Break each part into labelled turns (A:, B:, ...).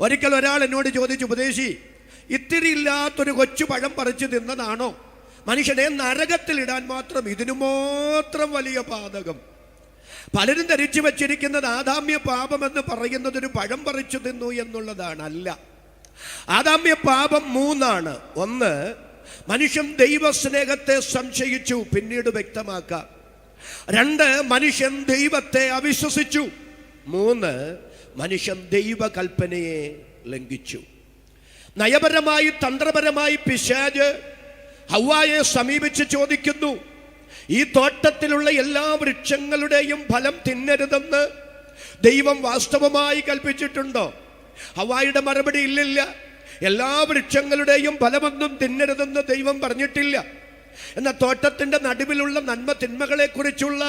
A: ഒരിക്കൽ ഒരാൾ എന്നോട് ചോദിച്ചു, ഉപദേശി, ഇത്തിരി ഇല്ലാത്തൊരു കൊച്ചു പഴം പറിച്ചു തിന്നതാണോ മനുഷ്യനെ നരകത്തിലിടാൻ മാത്രം ഇതിനു മാത്രം വലിയ പാതകം? പലരും ധരിച്ചു വച്ചിരിക്കുന്നത് ആദാമ്യ പാപമെന്ന് പറയുന്നത് ഒരു പഴം പറിച്ചു തിന്നു എന്നുള്ളതാണ്. അല്ല, ആദാമ്യ പാപം മൂന്നാണ്. ഒന്ന്, മനുഷ്യൻ ദൈവസ്നേഹത്തെ സംശയിച്ചു, പിന്നീട് വ്യക്തമാക്കാം. രണ്ട്, മനുഷ്യൻ ദൈവത്തെ അവിശ്വസിച്ചു. മൂന്ന്, മനുഷ്യൻ ദൈവകൽപ്പനയെ ലംഘിച്ചു. നയപരമായി തന്ത്രപരമായി പിശാച് ഹവ്വായെ സമീപിച്ച് ചോദിക്കുന്നു, ഈ തോട്ടത്തിലുള്ള എല്ലാ വൃക്ഷങ്ങളുടെയും ഫലം തിന്നരുതെന്ന് ദൈവം വാസ്തവമായി കൽപ്പിച്ചിട്ടുണ്ടോ? ഹവ്വായുടെ മറുപടി ഇല്ലില്ല. എല്ലാ വൃക്ഷങ്ങളുടെയും ഫലമൊന്നും തിന്നരുതെന്ന് ദൈവം പറഞ്ഞിട്ടില്ല. എന്നാൽ തോട്ടത്തിന്റെ നടുവിലുള്ള നന്മ തിന്മകളെ കുറിച്ചുള്ള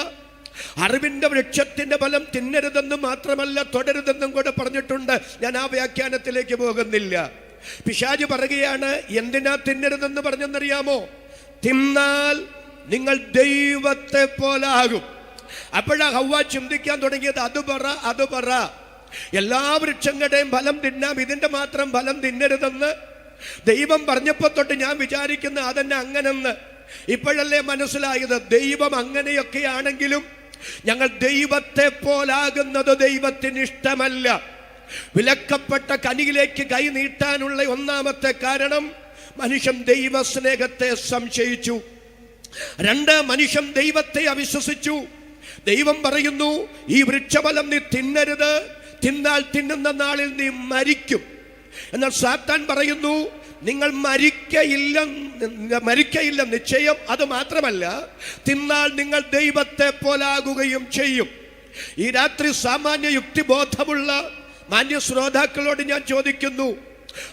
A: അറിവിന്റെ വൃക്ഷത്തിന്റെ ഫലം തിന്നരുതെന്ന് മാത്രമല്ല തൊടരുതെന്നും കൂടെ പറഞ്ഞിട്ടുണ്ട്. ഞാൻ ആ വ്യാഖ്യാനത്തിലേക്ക് പോകുന്നില്ല. പിശാച് പറയുകയാണ്, എന്തിനാ തിന്നരുതെന്ന് പറഞ്ഞെന്നറിയാമോ? തിന്നാൽ നിങ്ങൾ ദൈവത്തെ പോലാകും. അപ്പോഴാ ഹവ്വ ചിന്തിക്കാൻ തുടങ്ങിയത്, അത് പറ എല്ലാ വൃക്ഷങ്ങളുടെയും ഫലം തിന്നാം, ഇതിന്റെ മാത്രം ഫലം തിന്നരുതെന്ന് ദൈവം പറഞ്ഞപ്പോ തൊട്ട് ഞാൻ വിചാരിക്കുന്ന അതന്നെ അങ്ങനെന്ന്. ഇപ്പോഴല്ലേ മനസ്സിലായത്, ദൈവം അങ്ങനെയൊക്കെയാണെങ്കിലും ഞങ്ങൾ ദൈവത്തെ പോലാകുന്നത് ദൈവത്തിന് ഇഷ്ടമല്ല. വിലക്കപ്പെട്ട കനിയിലേക്ക് കൈ നീട്ടാനുള്ള ഒന്നാമത്തെ കാരണം മനുഷ്യൻ ദൈവസ്നേഹത്തെ സംശയിച്ചു. രണ്ട്, മനുഷ്യൻ ദൈവത്തെ അവിശ്വസിച്ചു. ദൈവം പറയുന്നു, ഈ വൃക്ഷഫലം നീ തിന്നരുത്, തിന്നാൽ തിന്നുന്ന നാളിൽ നീ മരിക്കും. എന്നാൽ സാത്താൻ പറയുന്നു, നിങ്ങൾ മരിക്കയില്ല നിശ്ചയം. അത് മാത്രമല്ല, തിന്നാൽ നിങ്ങൾ ദൈവത്തെ പോലാകുകയും ചെയ്യും. ഈ രാത്രി സാമാന്യ യുക്തിബോധമുള്ള മാന്യ ശ്രോതാക്കളോട് ഞാൻ ചോദിക്കുന്നു,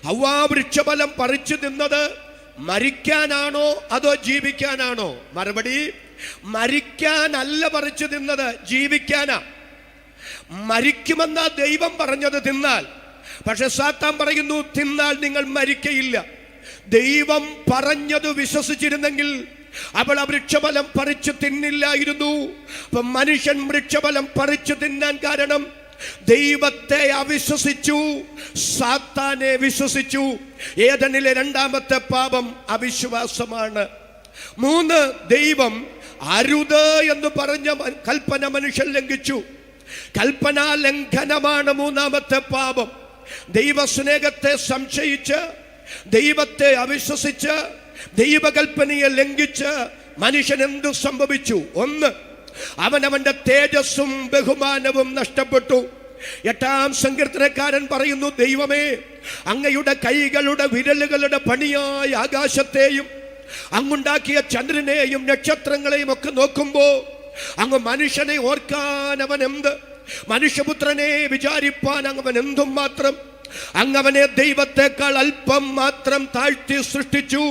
A: ഹവ്വ വൃക്ഷഫലം പറിച്ചു തിന്നത് മരിക്കാനാണോ അതോ ജീവിക്കാനാണോ? മറുപടി, മരിക്കാനല്ല പറിച്ചു തിന്നത്, ജീവിക്കാനാ. മരിക്കുമെന്നാ ദൈവം പറഞ്ഞത് തിന്നാൽ. പക്ഷെ സാത്താൻ പറയുന്നു, തിന്നാൽ നിങ്ങൾ മരിക്കയില്ല. ദൈവം പറഞ്ഞത് വിശ്വസിച്ചിരുന്നെങ്കിൽ അവൾ ആ വൃക്ഷഫലം പറിച്ചു തിന്നില്ലായിരുന്നു. അപ്പൊ മനുഷ്യൻ വൃക്ഷഫലം പറിച്ചു തിന്നാൻ കാരണം ദൈവത്തെ അവിശ്വസിച്ചു, സാത്താനെ വിശ്വസിച്ചു. ഏദനിലെ രണ്ടാമത്തെ പാപം അവിശ്വാസമാണ്. മൂന്ന്, ദൈവം അരുത് എന്ന് പറഞ്ഞ കൽപ്പന മനുഷ്യൻ ലംഘിച്ചു. കൽപ്പനാ ലംഘനമാണ് മൂന്നാമത്തെ പാപം. ദൈവസ്നേഹത്തെ സംശയിച്ച്, ദൈവത്തെ അവിശ്വസിച്ച്, ദൈവകൽപ്പനയെ ലംഘിച്ച് മനുഷ്യൻ എന്തു സംഭവിച്ചു? ഒന്ന്, അവനവന്റെ തേജസ്സും ബഹുമാനവും നഷ്ടപ്പെട്ടു. 8-ാം സങ്കീർത്തനക്കാരൻ പറയുന്നു, ദൈവമേ, അങ്ങയുടെ കൈകളുടെ വിരലുകളുടെ പണിയായ ആകാശത്തെയും അങ്ങുണ്ടാക്കിയ ചന്ദ്രനെയും നക്ഷത്രങ്ങളെയും ഒക്കെ നോക്കുമ്പോ അങ്ങ് മനുഷ്യനെ ഓർക്കാൻ അവൻ എന്ത്, മനുഷ്യപുത്രനെ വിചാരിപ്പാൻ അവൻ എന്തും മാത്രം. അങ്ങവനെ ദൈവത്തെക്കാൾ അല്പം മാത്രം താഴ്ത്തി സൃഷ്ടിച്ചു.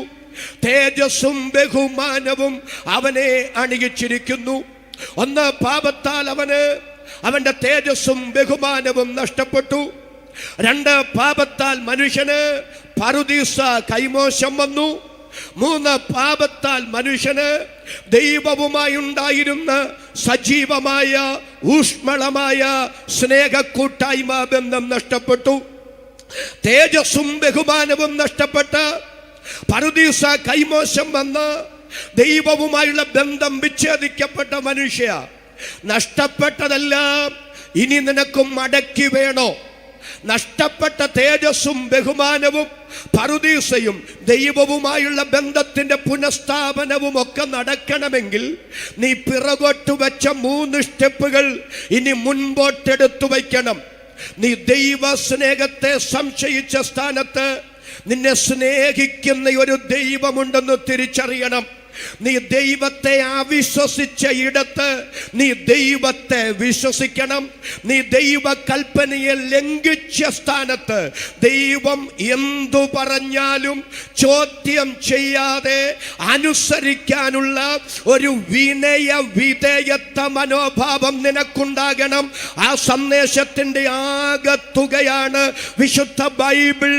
A: തേജസ്സും ബഹുമാനവും അവനെ അണിയിച്ചിരിക്കുന്നു. ഒന്ന്, പാപത്താൽ അവന്റെ തേജസ്സും ബഹുമാനവും നഷ്ടപ്പെട്ടു. രണ്ട്, പാപത്താൽ മനുഷ്യന് പറുദീസ കൈമോശം വന്നു. മൂന്ന്, പാപത്താൽ മനുഷ്യന് ദൈവവുമായി ഉണ്ടായിരുന്ന സജീവമായ ഊഷ്മളമായ സ്നേഹക്കൂട്ടായ്മ ബന്ധം നഷ്ടപ്പെട്ടു. തേജസ്സും ബഹുമാനവും നഷ്ടപ്പെട്ട് പറുദീസ കൈമോശം വന്ന് ദൈവവുമായുള്ള ബന്ധം വിച്ഛേദിക്കപ്പെട്ട മനുഷ്യ, നഷ്ടപ്പെട്ടതെല്ലാം ഇനി നിനക്കും മടക്കി വേണോ? നഷ്ടപ്പെട്ട തേജസ്സും ബഹുമാനവും പറുദീസയും ദൈവവുമായുള്ള ബന്ധത്തിന്റെ പുനഃസ്ഥാപനവും ഒക്കെ നടക്കണമെങ്കിൽ നീ പിറകോട്ട് വെച്ച 3 സ്റ്റെപ്പുകൾ ഇനി മുൻപോട്ടെടുത്തു വയ്ക്കണം. നീ ദൈവ സ്നേഹത്തെ സംശയിച്ച സ്ഥാനത്ത് നിന്നെ സ്നേഹിക്കുന്ന ഒരു ദൈവമുണ്ടെന്ന് തിരിച്ചറിയണം. നീ ദൈവത്തെ അവിശ്വസിച്ച ഇടത്ത് നീ ദൈവത്തെ വിശ്വസിക്കണം. നീ ദൈവ കൽപ്പനയെ ലംഘിച്ച സ്ഥാനത്ത് ദൈവം എന്തു പറഞ്ഞാലും ചോദ്യം ചെയ്യാതെ അനുസരിക്കാനുള്ള ഒരു വിനയ വിധേയത്വ മനോഭാവം നിനക്കുണ്ടാകണം. ആ സന്ദേശത്തിന്റെ ആകത്തുകയാണ് വിശുദ്ധ ബൈബിൾ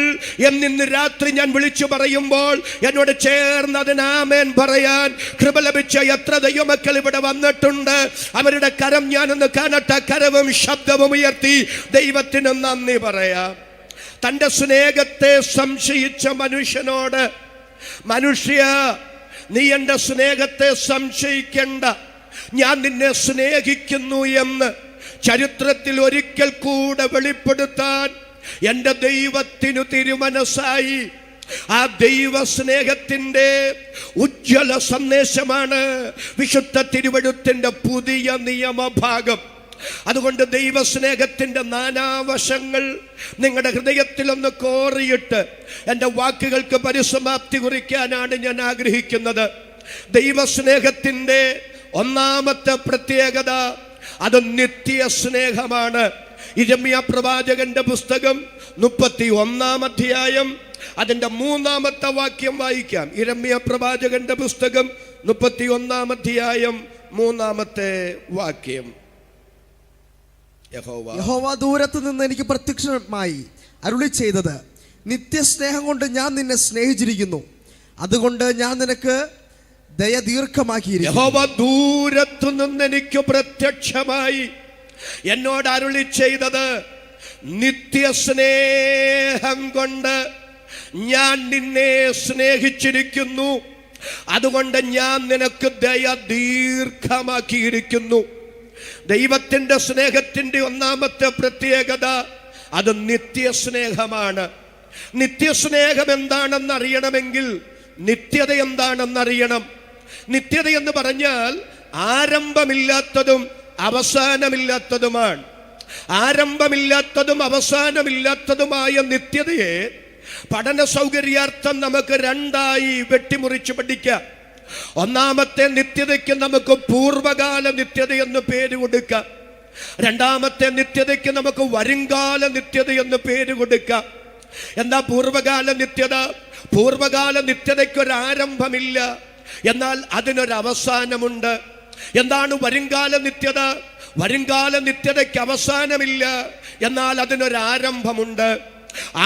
A: എന്നിന്ന് രാത്രി ഞാൻ വിളിച്ചു പറയുമ്പോൾ എന്നോട് ചേർന്ന് അതിന് ആമേൻ പറയാൻ കൃപ ലഭിച്ച എത്ര ദൈവമക്കൾ ഇവിടെ വന്നിട്ടുണ്ട്. അവരുടെ കരം ഞാനൊന്ന് കാണട്ടെ. കരവും ശബ്ദവും ഉയർത്തി ദൈവത്തിന് നന്ദി പറയാം. തൻ്റെ സ്നേഹത്തെ സംശയിച്ച മനുഷ്യനോട്, മനുഷ്യ, നീ എൻ്റെ സ്നേഹത്തെ സംശയിക്കണ്ട, ഞാൻ നിന്നെ സ്നേഹിക്കുന്നു എന്ന് ചരിത്രത്തിൽ ഒരിക്കൽ കൂടെ വെളിപ്പെടുത്താൻ എൻ്റെ ദൈവത്തിനു തിരുമനസ്സായി. ആ ദൈവ സ്നേഹത്തിൻ്റെ ഉജ്ജ്വല സന്ദേശമാണ് വിശുദ്ധ തിരുവെഴുത്തിന്റെ പുതിയ നിയമഭാഗം. അതുകൊണ്ട് ദൈവസ്നേഹത്തിൻ്റെ നാനാവശങ്ങൾ നിങ്ങളുടെ ഹൃദയത്തിലൊന്ന് കോറിയിട്ട് എൻ്റെ വാക്കുകൾക്ക് പരിസമാപ്തി കുറിക്കാനാണ് ഞാൻ ആഗ്രഹിക്കുന്നത്. ദൈവസ്നേഹത്തിൻ്റെ ഒന്നാമത്തെ പ്രത്യേകത അത് നിത്യ സ്നേഹമാണ്. യിരെമ്യാ പ്രവാചകന്റെ പുസ്തകം 31-ാം അധ്യായം അതിൻ്റെ 3-ാമത്തെ വാക്യം വായിക്കാം. യിരെമ്യാ പ്രവാചകന്റെ പുസ്തകം 31-ാം അധ്യായം 3-ാമത്തെ വാക്യം.
B: യഹോവ ദൂരത്ത് നിന്ന് എനിക്ക് പ്രത്യക്ഷമായി അരുളി ചെയ്തത്, നിത്യസ്നേഹം കൊണ്ട് ഞാൻ നിന്നെ സ്നേഹിച്ചിരിക്കുന്നു, അതുകൊണ്ട് ഞാൻ നിനക്ക് ദയ ദീർഘമാക്കിയിരിക്കുന്നു.
A: യഹോവ ദൂരത്തു നിന്ന് എനിക്ക് പ്രത്യക്ഷമായി എന്നോട് അരുളി ചെയ്തത്, നിത്യസ്നേഹം കൊണ്ട് ഞാൻ നിന്നെ സ്നേഹിച്ചിരിക്കുന്നു, അതുകൊണ്ട് ഞാൻ നിനക്ക് ദയ ദീർഘമാക്കിയിരിക്കുന്നു. ദൈവത്തിൻ്റെ സ്നേഹത്തിൻ്റെ ഒന്നാമത്തെ പ്രത്യേകത അത് നിത്യസ്നേഹമാണ്. നിത്യസ്നേഹം എന്താണെന്ന് അറിയണമെങ്കിൽ നിത്യത എന്താണെന്നറിയണം. നിത്യത എന്ന് പറഞ്ഞാൽ ആരംഭമില്ലാത്തതും അവസാനമില്ലാത്തതുമാണ്. ആരംഭമില്ലാത്തതും അവസാനമില്ലാത്തതുമായ നിത്യതയെ പഠന സൗകര്യാർത്ഥം നമുക്ക് രണ്ടായി വെട്ടിമുറിച്ച് പഠിക്കാം. ഒന്നാമത്തെ നിത്യതയ്ക്ക് നമുക്ക് പൂർവകാല നിത്യത എന്ന് പേര് കൊടുക്കാം. രണ്ടാമത്തെ നിത്യതയ്ക്ക് നമുക്ക് വരുംകാല നിത്യത എന്ന് പേര് കൊടുക്കാം. എന്താ പൂർവകാല നിത്യത? പൂർവകാല നിത്യതയ്ക്കൊരാരംഭമില്ല, എന്നാൽ അതിനൊരവസാനമുണ്ട്. എന്താണ് വരുംകാല നിത്യത? വരുംകാല നിത്യതയ്ക്ക് അവസാനമില്ല, എന്നാൽ അതിനൊരാരംഭമുണ്ട്.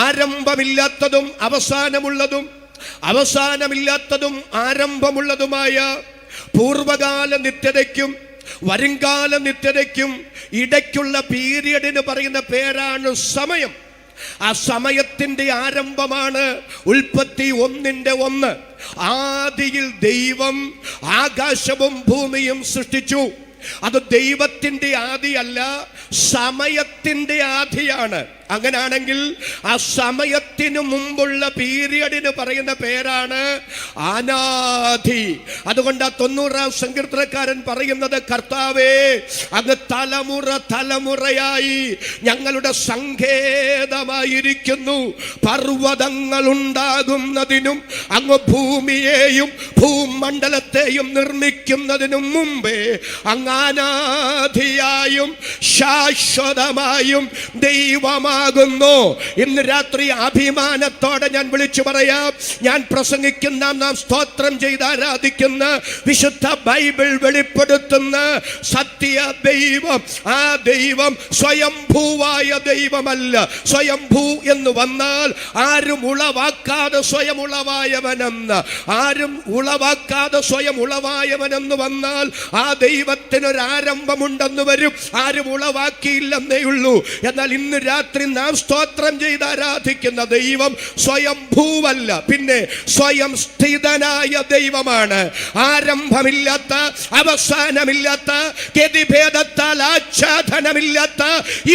A: ആരംഭമില്ലാത്തതും അവസാനമുള്ളതും അവസാനമില്ലാത്തതും ആരംഭമുള്ളതുമായ പൂർവകാല നിത്യതയ്ക്കും വരുംകാല നിത്യതയ്ക്കും ഇടയ്ക്കുള്ള പീരിയഡിന് പറയുന്ന പേരാണ് സമയം. ആ സമയത്തിന്റെ ആരംഭമാണ് ഉൽപ്പത്തി 1:1. ആദിയിൽ ദൈവം ആകാശവും ഭൂമിയും സൃഷ്ടിച്ചു. അത് ദൈവത്തിന്റെ ആദിയല്ല, സമയത്തിന്റെ ആദിയാണ്. അങ്ങനാണെങ്കിൽ ആ സമയത്തിനു മുമ്പുള്ള പീരിയഡിന് പറയുന്ന പേരാണ് അനാദി. അതുകൊണ്ട് ആ 90-ാം സങ്കീർത്തനക്കാരൻ പറയുന്നത്, കർത്താവേ, അങ്ങ് തലമുറ തലമുറയായി ഞങ്ങളുടെ സങ്കേതമായിരിക്കുന്നു. പർവ്വതങ്ങൾ ഉണ്ടാകുന്നതിനും അങ്ങ് ഭൂമിയെയും ഭൂമണ്ഡലത്തെയും നിർമ്മിക്കുന്നതിനും മുമ്പേ അങ്ങ് അനാദിയായും ശാശ്വതമായും ദൈവമാകുന്നു. ഇന്ന് രാത്രി അഭിമാനത്തോടെ ഞാൻ വിളിച്ചു പറയാം, ഞാൻ പ്രസംഗിക്കുന്ന, നാം സ്തോത്രം ചെയ്ത് ആരാധിക്കുന്ന വിശുദ്ധ ബൈബിൾ വെളിപ്പെടുത്തുന്ന സത്യ ദൈവം, ആ ദൈവം സ്വയംഭൂവായ ദൈവമല്ല. സ്വയംഭൂ എന്ന് വന്നാൽ ആരും ഉളവാക്കാതെ സ്വയം ഉളവായവനെന്ന്, ആരും ഉളവാക്കാതെ സ്വയം ഉളവായവനെന്ന് വന്നാൽ ആ ദൈവത്തിനൊരാരംഭമുണ്ടെന്ന് വരും. ആരും ഉളവാക്കിയില്ലെന്നേ ഉള്ളൂ. എന്നാൽ ഇന്ന് രാത്രി നാം സ്തോത്രം ചെയ്ത് ആരാധിക്കുന്ന ദൈവം സ്വയംഭൂവല്ല, പിന്നെ സ്വയം സ്ഥിതനായ ദൈവമാണ്. ആരംഭമില്ലാത്ത, അവസാനമില്ലാത്ത, ഗതിഭേദത്താൽ ആച്ഛാദനമില്ലാത്ത,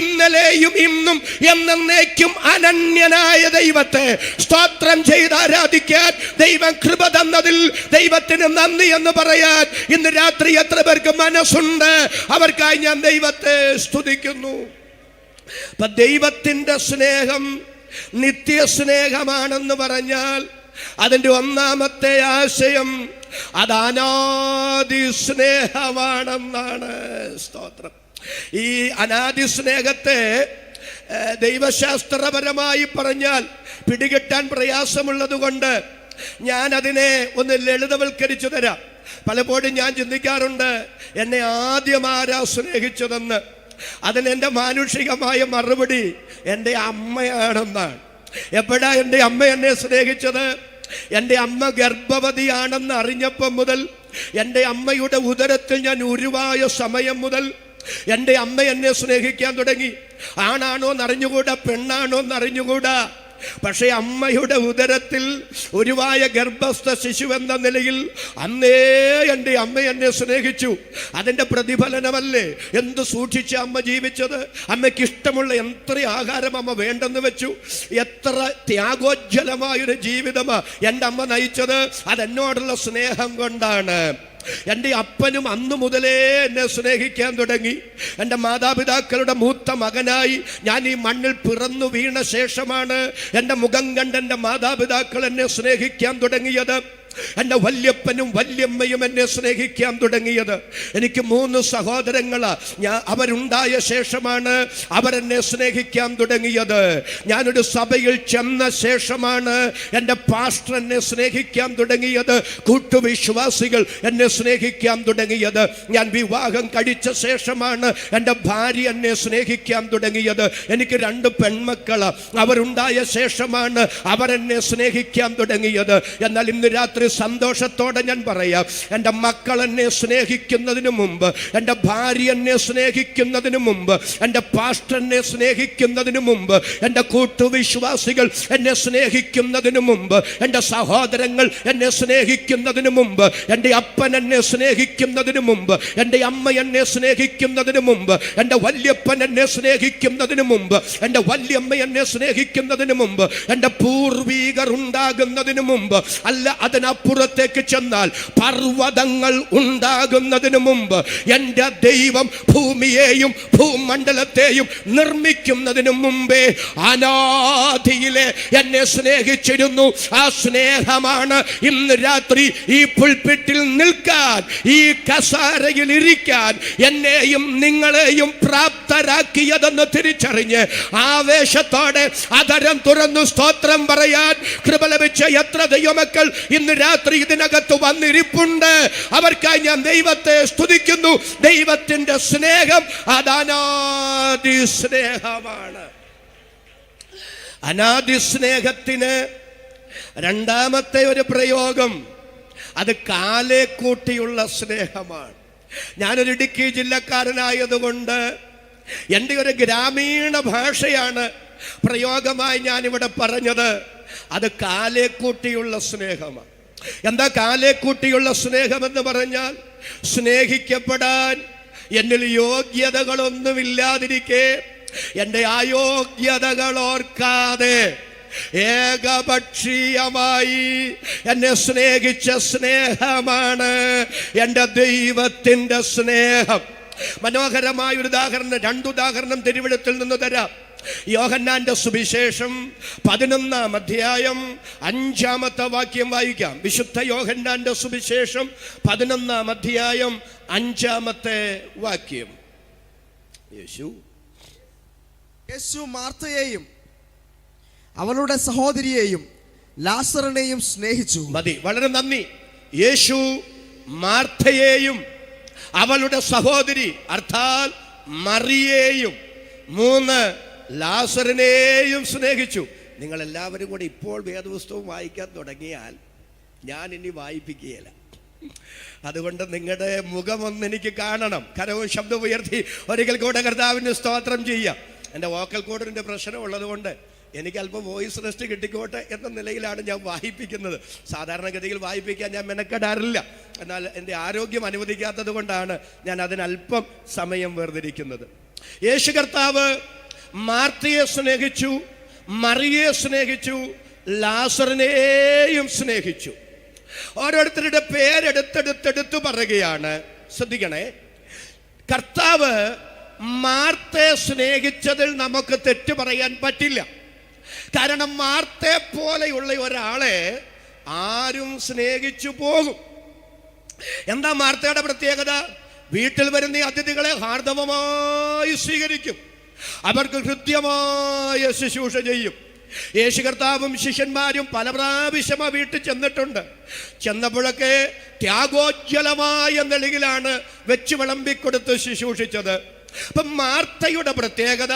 A: ഇന്നലെയും ഇന്നും എന്നേക്കും അനന്യനായ ദൈവത്തെ സ്തോത്രം ചെയ്ത് ആരാധിക്കാൻ ദൈവം കൃപ തന്നതിൽ ദൈവത്തിന് നന്ദി എന്ന് പറയാൻ ഇന്ന് രാത്രി എത്ര പേർക്ക് മനസ്സുണ്ട്? അവർക്കായി ഞാൻ ദൈവത്തെ സ്തുതിക്കുന്നു. അപ്പൊ ദൈവത്തിന്റെ സ്നേഹം നിത്യസ്നേഹമാണെന്ന് പറഞ്ഞാൽ അതിൻ്റെ ഒന്നാമത്തെ ആശയം അത് അനാദി സ്നേഹമാണെന്നാണ്. സ്തോത്രം. ഈ അനാദി സ്നേഹത്തെ ദൈവശാസ്ത്രപരമായി പറഞ്ഞാൽ പിടികിട്ടാൻ പ്രയാസമുള്ളത് കൊണ്ട് ഞാൻ അതിനെ ഒന്ന് ലളിതവൽക്കരിച്ചു തരാം. പലപ്പോഴും ഞാൻ ചിന്തിക്കാറുണ്ട്, എന്നെ ആദ്യം ആരാ സ്നേഹിച്ചതെന്ന്. അതിന് എൻ്റെ മാനുഷികമായ മറുപടി എൻ്റെ അമ്മയാണെന്നാണ്. എപ്പോഴാ എൻ്റെ അമ്മ എന്നെ സ്നേഹിച്ചത്? എൻ്റെ അമ്മ ഗർഭവതിയാണെന്ന് അറിഞ്ഞപ്പം മുതൽ, എൻ്റെ അമ്മയുടെ ഉദരത്തിൽ ഞാൻ ഉരുവായ സമയം മുതൽ എൻ്റെ അമ്മ എന്നെ സ്നേഹിക്കാൻ തുടങ്ങി. ആണാണോ എന്നറിഞ്ഞുകൂടാ, പെണ്ണാണോ എന്നറിഞ്ഞുകൂടാ. പക്ഷേ അമ്മയുടെ ഉദരത്തിൽ ഉരുവായ ഗർഭസ്ഥ ശിശു എന്ന നിലയിൽ അന്നേ എൻ്റെ അമ്മ എന്നെ സ്നേഹിച്ചു. അതിൻ്റെ പ്രതിഫലനമല്ലേ എന്ത് സൂക്ഷിച്ച അമ്മ ജീവിച്ചത്. അമ്മയ്ക്ക് ഇഷ്ടമുള്ള എത്ര ആഹാരം അമ്മ വേണ്ടെന്ന് വെച്ചു. എത്ര ത്യാഗോജ്വലമായൊരു ജീവിതമാണ് എൻ്റെ അമ്മ നയിച്ചത്. അതെന്നോടുള്ള സ്നേഹം കൊണ്ടാണ്. എൻ്റെ അപ്പനും അന്നു മുതലേ എന്നെ സ്നേഹിക്കാൻ തുടങ്ങി. എൻ്റെ മാതാപിതാക്കളുടെ മൂത്ത മകനായി ഞാൻ ഈ മണ്ണിൽ പിറന്നു വീണ ശേഷമാണ് എൻ്റെ മുഖം കണ്ട് എൻ്റെ മാതാപിതാക്കൾ എന്നെ സ്നേഹിക്കാൻ തുടങ്ങിയത്. എൻ്റെ വല്യപ്പനും വല്യമ്മയും എന്നെ സ്നേഹിക്കാൻ തുടങ്ങിയത്. എനിക്ക് 3 സഹോദരങ്ങളാ. അവരുണ്ടായ ശേഷമാണ് അവരെന്നെ സ്നേഹിക്കാൻ തുടങ്ങിയത്. ഞാനൊരു സഭയിൽ ചെന്ന ശേഷമാണ് എൻ്റെ പാസ്റ്റർ എന്നെ സ്നേഹിക്കാൻ തുടങ്ങിയത്. കൂട്ടുവിശ്വാസികൾ എന്നെ സ്നേഹിക്കാൻ തുടങ്ങിയത്. ഞാൻ വിവാഹം കഴിച്ച ശേഷമാണ് എൻ്റെ ഭാര്യ എന്നെ സ്നേഹിക്കാൻ തുടങ്ങിയത്. എനിക്ക് 2 പെൺമക്കളാ. അവരുണ്ടായ ശേഷമാണ് അവരെന്നെ സ്നേഹിക്കാൻ തുടങ്ങിയത്. എന്നാൽ ഇന്ന് രാത്രി സന്തോഷത്തോടെ ഞാൻ പറയാം, എൻ്റെ മക്കൾ എന്നെ സ്നേഹിക്കുന്നതിന് മുമ്പ്, എൻ്റെ ഭാര്യ എന്നെ സ്നേഹിക്കുന്നതിന് മുമ്പ്, എൻ്റെ പാസ്റ്റർ എന്നെ സ്നേഹിക്കുന്നതിന് മുമ്പ്, എൻ്റെ കൂട്ടുവിശ്വാസികൾ എന്നെ സ്നേഹിക്കുന്നതിന് മുമ്പ്, എൻ്റെ സഹോദരങ്ങൾ എന്നെ സ്നേഹിക്കുന്നതിന് മുമ്പ്, എൻ്റെ അപ്പൻ എന്നെ സ്നേഹിക്കുന്നതിന് മുമ്പ്, എൻ്റെ അമ്മ എന്നെ സ്നേഹിക്കുന്നതിന് മുമ്പ്, എൻ്റെ വല്യപ്പൻ എന്നെ സ്നേഹിക്കുന്നതിന് മുമ്പ്, എൻ്റെ വല്യമ്മ എന്നെ സ്നേഹിക്കുന്നതിന് മുമ്പ്, എൻ്റെ പൂർവീകർ ഉണ്ടാകുന്നതിന് മുമ്പ്, അല്ല അതിനപ്പുറത്തേക്ക് ചെന്നാൽ പർവ്വതങ്ങൾ ഉണ്ടാകുന്നതിന് മുമ്പ്, എൻ്റെ ദൈവം ഭൂമിയെയും ഭൂമണ്ഡലത്തെയും നിർമ്മിക്കുന്നതിന് മുമ്പേ അനാദിയിലെ എന്നെ സ്നേഹിച്ചിരുന്നു. ആ സ്നേഹമാണ് ഇന്ന് രാത്രി ഈ പുൽപ്പിറ്റിൽ നിൽക്കാൻ, ഈ കസാരയിൽ ഇരിക്കാൻ എന്നെയും നിങ്ങളെയും പ്രാപ്തരാക്കിയതെന്ന് തിരിച്ചറിഞ്ഞ് ആവേശത്തോടെ അതരം തുറന്നു സ്തോത്രം പറയാൻ കൃപ ലഭിച്ച എത്ര ദൈവമക്കൾ ഇന്ന് രാത്രി ഇതിനകത്ത് വന്നിരിപ്പുണ്ട്. അവർക്കായി ഞാൻ ദൈവത്തെ സ്തുതിക്കുന്നു. ദൈവത്തിന്റെ സ്നേഹം അനാദി സ്നേഹമാണ്. അനാദി സ്നേഹത്തിന് രണ്ടാമത്തെ ഒരു പ്രയോഗം അത് കാലേ കൂട്ടിയുള്ള സ്നേഹമാണ്. ഞാനൊരു ഇടുക്കി ജില്ലക്കാരനായതുകൊണ്ട് എൻ്റെ ഒരു ഗ്രാമീണ ഭാഷയാണ് പ്രയോഗമായി ഞാനിവിടെ പറഞ്ഞത്. അത് കാലേ കൂട്ടിയുള്ള സ്നേഹമാണ്. എന്താ കാലേ കൂട്ടിയുള്ള സ്നേഹമെന്ന് പറഞ്ഞാൽ, സ്നേഹിക്കപ്പെടാൻ എന്നിൽ യോഗ്യതകളൊന്നുമില്ലാതിരിക്കെ എൻ്റെ അയോഗ്യതകൾ ഓർക്കാതെ ഏകപക്ഷീയമായി എന്നെ സ്നേഹിച്ച സ്നേഹമാണ് എൻ്റെ ദൈവത്തിൻ്റെ സ്നേഹം. മനോഹരമായ ഒരു ഉദാഹരണം, 2 ഉദാഹരണം തിരുവെഴുത്തിൽ നിന്ന് തരാം. യോഹന്നാന്റെ സുവിശേഷം 11-ാം അധ്യായം 5-ാമത്തെ വാക്യം വായിക്കാം. വിശുദ്ധ യോഹന്നാന്റെ സുവിശേഷം 11-ാം അധ്യായം 5-ാമത്തെ വാക്യം.
B: യേശു മാർത്തയെയും അവളുടെ സഹോദരിയെയും ലാസറിനെയും സ്നേഹിച്ചു.
A: മതി, വളരെ നന്ദി. യേശു മാർത്തയെയും അവളുടെ സഹോദരി അർത്ഥാൽ മറിയെയും 3 ലാസറിനെയും സ്നേഹിച്ചു. നിങ്ങളെല്ലാവരും കൂടി ഇപ്പോൾ വേദപുസ്തകം വായിക്കാൻ തുടങ്ങിയാൽ ഞാൻ ഇനി വായിപ്പിക്കുകയില്ല. അതുകൊണ്ട് നിങ്ങളുടെ മുഖമൊന്ന് എനിക്ക് കാണണം. കരവും ശബ്ദവും ഉയർത്തി ഒരിക്കൽ കൂടെ കർത്താവിന് സ്തോത്രം ചെയ്യാം. എൻ്റെ വോക്കൽ കോഡിൻ്റെ പ്രശ്നം ഉള്ളതുകൊണ്ട് എനിക്ക് അല്പം വോയിസ് റെസ്റ്റ് കിട്ടിക്കോട്ടെ എന്ന നിലയിലാണ് ഞാൻ വായിപ്പിക്കുന്നത്. സാധാരണഗതിയിൽ വായിപ്പിക്കാൻ ഞാൻ മെനക്കെടാറില്ല. എന്നാൽ എൻ്റെ ആരോഗ്യം അനുവദിക്കാത്തത് കൊണ്ടാണ് ഞാൻ അതിനല്പം സമയം വേർതിരിക്കുന്നത്. യേശു കർത്താവ് മാർത്തയെ സ്നേഹിച്ചു, മറിയെ സ്നേഹിച്ചു, ലാസറിനെയും സ്നേഹിച്ചു. ഓരോരുത്തരുടെ പേരെടുത്തെടുത്തെടുത്തു പറയുകയാണ്. ശ്രദ്ധിക്കണേ, കർത്താവ് മാർത്തയെ സ്നേഹിച്ചതിൽ നമുക്ക് തെറ്റു പറയാൻ പറ്റില്ല. കാരണം മാർത്തയെ പോലെയുള്ള ഒരാളെ ആരും സ്നേഹിച്ചു പോകും. എന്താ മാർത്തയുടെ പ്രത്യേകത? വീട്ടിൽ വരുന്ന അതിഥികളെ ഹാർദവമായി സ്വീകരിക്കും, അവർക്ക് കൃത്യമായ ശുശ്രൂഷ ചെയ്യും. യേശു കർത്താവും ശിഷ്യന്മാരും പല പ്രാവശ്യം ആ വീട്ടിൽ ചെന്നിട്ടുണ്ട്. ചെന്നപ്പോഴൊക്കെ ത്യാഗോജ്വലമായ നിലയിലാണ് വെച്ച് വിളമ്പിക്കൊടുത്ത് ശുശ്രൂഷിച്ചത്. അപ്പം മാർത്തയുടെ പ്രത്യേകത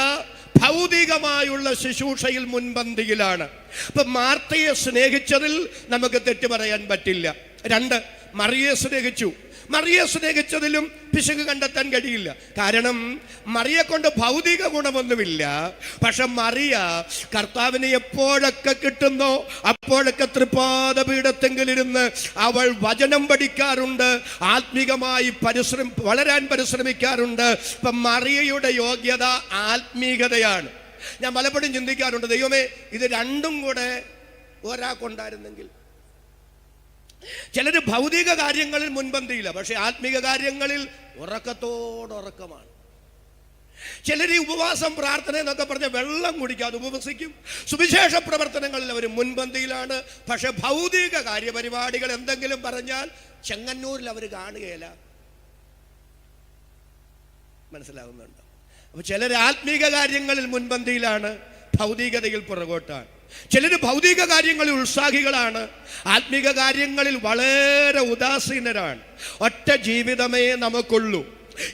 A: ഭൗതികമായുള്ള ശുശ്രൂഷയിൽ മുൻപന്തിയിലാണ്. അപ്പം മാർത്തയെ സ്നേഹിച്ചതിൽ നമുക്ക് തെറ്റു പറയാൻ പറ്റില്ല. 2, മറിയെ സ്നേഹിച്ചു. മറിയെ സ്നേഹിച്ചതിലും പിശക് കണ്ടെത്താൻ കഴിയില്ല. കാരണം മറിയെ കൊണ്ട് ഭൗതിക ഗുണമൊന്നുമില്ല. പക്ഷെ മറിയ കർത്താവിനെ എപ്പോഴൊക്കെ കിട്ടുന്നോ അപ്പോഴൊക്കെ തൃപ്പാദപീഠത്തെങ്കിലിരുന്ന് അവൾ വചനം പഠിക്കാറുണ്ട്, ആത്മീകമായി വളരാൻ പരിശ്രമിക്കാറുണ്ട്. ഇപ്പം മറിയയുടെ യോഗ്യത ആത്മീകതയാണ്. ഞാൻ പലപ്പോഴും ചിന്തിക്കാറുണ്ട്, ദൈവമേ ഇത് രണ്ടും കൂടെ ഒരാൾക്കുണ്ടായിരുന്നെങ്കിൽ. ചിലർ ഭൗതിക കാര്യങ്ങളിൽ മുൻപന്തിയില്ല, പക്ഷെ ആത്മീക കാര്യങ്ങളിൽ ഉറക്കത്തോടുറക്കമാണ്. ചിലർ ഈ ഉപവാസം പ്രാർത്ഥന എന്നൊക്കെ പറഞ്ഞ വെള്ളം കുടിക്കാതെ ഉപവസിക്കും. സുവിശേഷ പ്രവർത്തനങ്ങളിൽ അവർ മുൻപന്തിയിലാണ്. പക്ഷെ ഭൗതിക കാര്യപരിപാടികൾ എന്തെങ്കിലും പറഞ്ഞാൽ ചെങ്ങന്നൂരിൽ അവർ കാണുകയില്ല. മനസ്സിലാവുന്നുണ്ടോ? അപ്പൊ ചിലർ ആത്മീക കാര്യങ്ങളിൽ മുൻപന്തിയിലാണ്, ഭൗതികതയിൽ പുറകോട്ടാണ്. ചിലർ ഭൗതിക കാര്യങ്ങളിൽ ഉത്സാഹികളാണ്, ആത്മീക കാര്യങ്ങളിൽ വളരെ ഉദാസീനരാണ്. ഒറ്റ ജീവിതമേ നമുക്കുള്ളൂ.